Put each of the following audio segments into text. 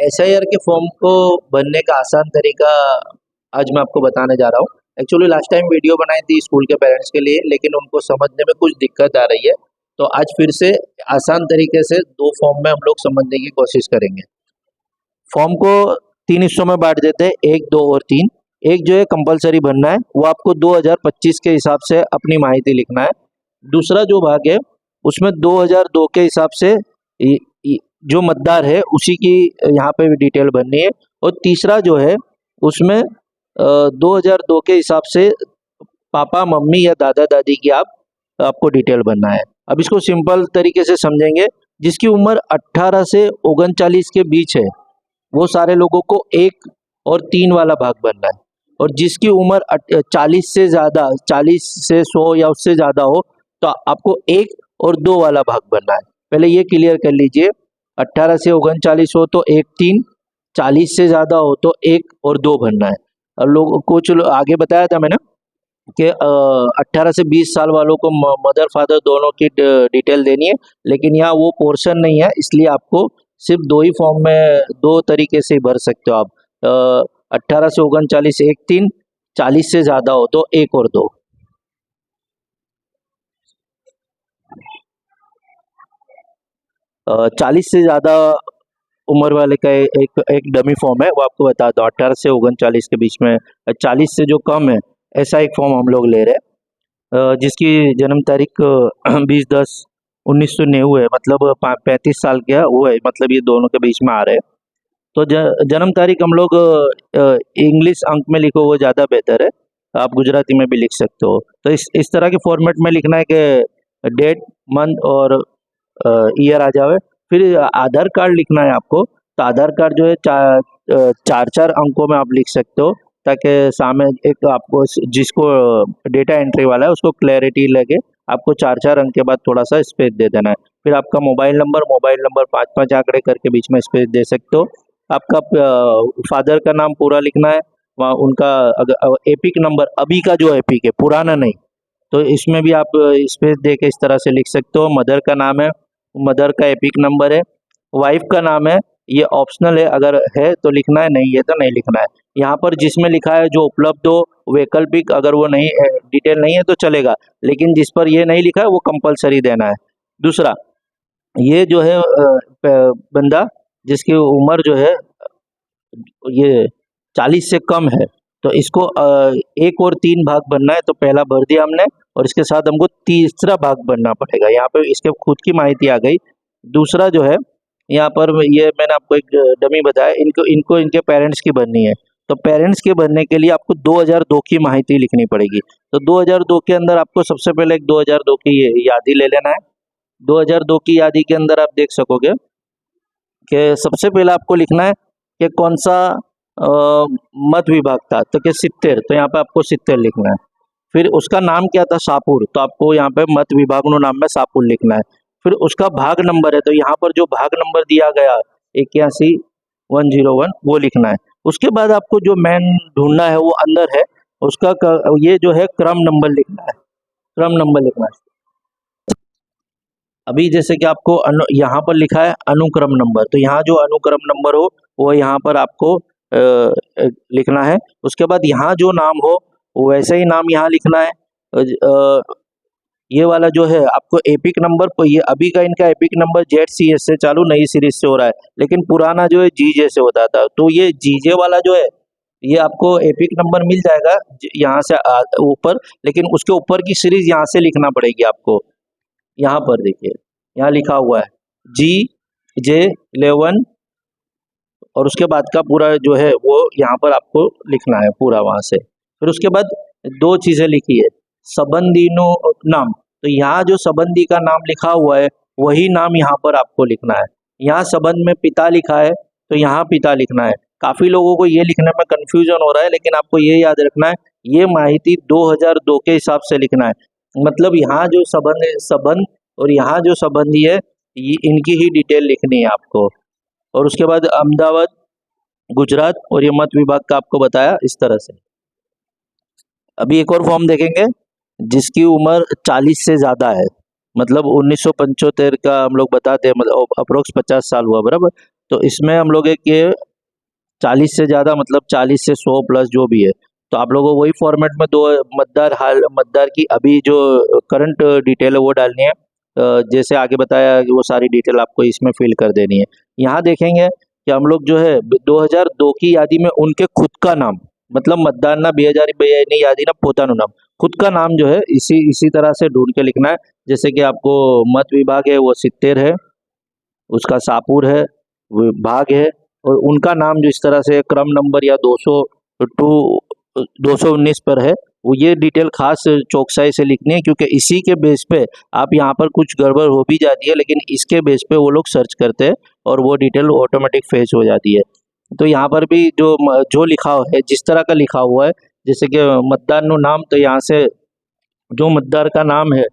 SIR के form को भरने का आसान तरीका आज मैं आपको बताने जा रहा हूँ। एक्चुअली लास्ट टाइम वीडियो बनाई थी स्कूल के पेरेंट्स के लिए, लेकिन उनको समझने में कुछ दिक्कत आ रही है। तो आज फिर से आसान तरीके से दो फॉर्म में हम लोग समझने की कोशिश करेंगे। फॉर्म को तीन हिस्सों में बांट देते हैं, 1, 2 और 3। एक जो है कंपलसरी भरना है, वो आपको 2025 के हिसाब से अपनी माहिती लिखना है। दूसरा जो भाग है उसमें 2002 के हिसाब से जो मतदार है उसी की यहाँ पे डिटेल भरनी है। और तीसरा जो है उसमें 2002 के हिसाब से पापा मम्मी या दादा दादी की आपको डिटेल भरना है। अब इसको सिंपल तरीके से समझेंगे। जिसकी उम्र 18 से 39 के बीच है वो सारे लोगों को 1 और 3 वाला भाग भरना है। और जिसकी उम्र 40 से ज़्यादा, 40 से 100 या उससे ज़्यादा हो तो आपको 1 और 2 वाला भाग भरना है। पहले ये क्लियर कर लीजिए, 18 से 39 हो तो 1, 3, 40 से ज़्यादा हो तो 1 और 2 भरना है। और कुछ आगे बताया था मैंने कि 18 से 20 साल वालों को मदर फादर दोनों की डिटेल देनी है, लेकिन यहाँ वो पोर्शन नहीं है, इसलिए आपको सिर्फ 2 ही फॉर्म में 2 तरीके से भर सकते हो आप। 18 से 39 1, 3, 40 से ज़्यादा हो तो 1 और 2। अ, 40 से ज़्यादा उम्र वाले का एक डमी फॉर्म है, वो आपको बता दो। 18 से 39 के बीच में, 40 से जो कम है ऐसा एक फॉर्म हम लोग ले रहे हैं। जिसकी जन्म तारीख 20/10/1990 है, मतलब 35 साल का वो है, मतलब ये दोनों के बीच में आ रहे हैं। तो जन्म तारीख हम लोग इंग्लिश अंक में लिखो वो ज़्यादा बेहतर है, आप गुजराती में भी लिख सकते हो। तो इस तरह के फॉर्मेट में लिखना है कि डेट, मंथ और ईयर आ जावे। फिर आधार कार्ड लिखना है आपको। तो आधार कार्ड जो है 4 अंकों में आप लिख सकते हो, ताकि सामने एक आपको जिसको डेटा एंट्री वाला है उसको क्लैरिटी लगे। आपको 4 अंक के बाद थोड़ा सा स्पेस दे देना है। फिर आपका मोबाइल नंबर 5 आंकड़े करके बीच में स्पेस दे सकते हो। आपका फादर का नाम पूरा लिखना है, वहाँ उनका अगर एपिक नंबर अभी का जो एपिक है, पुराना नहीं, तो इसमें भी आप स्पेस दे के इस तरह से लिख सकते हो। मदर का नाम है, मदर का एपिक नंबर है। वाइफ का नाम है, ये ऑप्शनल है, अगर है तो लिखना है, नहीं है तो नहीं लिखना है। यहाँ पर जिसमें लिखा है जो उपलब्ध हो, वैकल्पिक अगर वो नहीं डिटेल नहीं है तो चलेगा, लेकिन जिस पर ये नहीं लिखा है वो कंपलसरी देना है। दूसरा, ये जो है बंदा जिसकी उम्र जो है ये 40 से कम है, तो इसको 1 और 3 भाग भरना है। तो पहला भर दिया हमने, और इसके साथ हमको तीसरा भाग भरना पड़ेगा। यहाँ पे इसके खुद की माहिती आ गई। दूसरा जो है, यहाँ पर ये मैंने आपको एक डमी बताया, इनको इनके पेरेंट्स की भरनी है। तो पेरेंट्स के भरने के लिए आपको 2002 की माहिती लिखनी पड़ेगी। तो 2002 के अंदर आपको सबसे पहले एक 2002 की यादी ले लेना है। 2002 की यादी के अंदर आप देख सकोगे कि सबसे पहले आपको लिखना है कि कौन सा मत विभाग था, तो कि 70, तो यहाँ पे आपको 70 लिखना है। फिर उसका नाम क्या था, शाहपुर, तो आपको यहाँ पे मत विभाग नो नाम में शाहपुर लिखना है। फिर उसका भाग नंबर है, तो यहाँ पर जो भाग नंबर दिया गया 81-101 वो लिखना है। उसके बाद आपको जो मेन ढूंढना है वो अंदर है, उसका ये जो है क्रम नंबर लिखना है, क्रम नंबर लिखना है। अभी जैसे कि आपको यहाँ पर लिखा है अनुक्रम नंबर, तो यहाँ जो अनुक्रम नंबर हो वो यहाँ पर आपको लिखना है। उसके बाद यहाँ जो नाम हो वैसे ही नाम यहाँ लिखना है। ये वाला जो है आपको एपिक नंबर, ये अभी का इनका एपिक नंबर ZCS से चालू नई सीरीज से हो रहा है, लेकिन पुराना जो है GJ से होता था। तो ये GJ वाला जो है ये आपको एपिक नंबर मिल जाएगा यहाँ से ऊपर, लेकिन उसके ऊपर की सीरीज यहाँ से लिखना पड़ेगी आपको। यहाँ पर देखिए, यहाँ लिखा हुआ है GJ11, और उसके बाद का पूरा जो है वो यहाँ पर आपको लिखना है पूरा वहाँ से। फिर उसके बाद 2 चीज़ें लिखी है, संबंधीनो नाम, तो यहाँ जो संबंधी का नाम लिखा हुआ है वही नाम यहाँ पर आपको लिखना है। यहाँ संबंध में पिता लिखा है तो यहाँ पिता लिखना है। काफ़ी लोगों को ये लिखने में कन्फ्यूजन हो रहा है, लेकिन आपको ये याद रखना है ये माहिती 2002 के हिसाब से लिखना है। मतलब यहाँ जो संबंध और यहाँ जो संबंधी है ये इनकी ही डिटेल लिखनी है आपको। और उसके बाद अहमदाबाद, गुजरात, और ये मत विभाग का आपको बताया इस तरह से। अभी एक और फॉर्म देखेंगे जिसकी उम्र 40 से ज़्यादा है, मतलब 1975 का हम लोग बताते हैं, मतलब अप्रोक्स 50 साल हुआ, बराबर। तो इसमें हम लोग एक ये 40 से ज़्यादा मतलब 40 से 100 प्लस जो भी है, तो आप लोगों को वही फॉर्मेट में दो मतदार की अभी जो करंट डिटेल है वो डालनी है। जैसे आगे बताया कि वो सारी डिटेल आपको इसमें फिल कर देनी है। यहाँ देखेंगे कि हम लोग जो है 2002 की यादी में उनके खुद का नाम, मतलब मतदान ना 2002 ની યાદીના પોતાનું નામ, खुद का नाम जो है इसी तरह से ढूंढ के लिखना है। जैसे कि आपको मत विभाग है वो 70 है, उसका शाहपुर है, विभाग है, और उनका नाम जो इस तरह से क्रम नंबर या 219 पर है, वो ये डिटेल खास चौकसाई से लिखनी है, क्योंकि इसी के बेस पे आप यहाँ पर कुछ गड़बड़ हो भी जाती है, लेकिन इसके बेस पे वो लोग सर्च करते हैं और वो डिटेल ऑटोमेटिक फेच हो जाती है। तो यहाँ पर भी जो लिखा है, जिस तरह का लिखा हुआ है, जैसे कि मतदार नु नाम, तो यहाँ से जो मतदार का नाम है,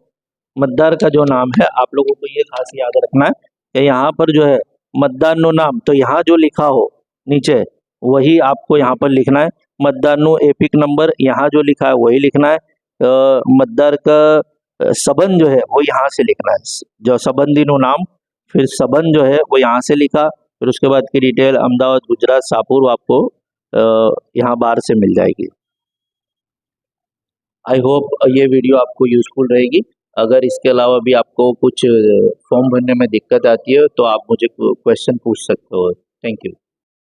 मतदार का जो नाम है, आप लोगों को ये खास याद रखना है कि यहाँ पर जो है मतदार नु नाम, तो यहाँ जो लिखा हो नीचे वही आपको यहाँ पर लिखना है। मतदार नु एपिक नंबर यहाँ जो लिखा है वही लिखना है। मतदार का संबंध जो है वो यहाँ से लिखना है, जो संबंधी नु नाम, फिर संबंध जो है वो यहाँ से लिखा, फिर उसके बाद की डिटेल अहमदाबाद, गुजरात, शाहपुर, वो आपको यहाँ बाहर से मिल जाएगी। आई होप ये वीडियो आपको यूज़फुल रहेगी। अगर इसके अलावा भी आपको कुछ फॉर्म भरने में दिक्कत आती है तो आप मुझे क्वेश्चन पूछ सकते हो। Thank you.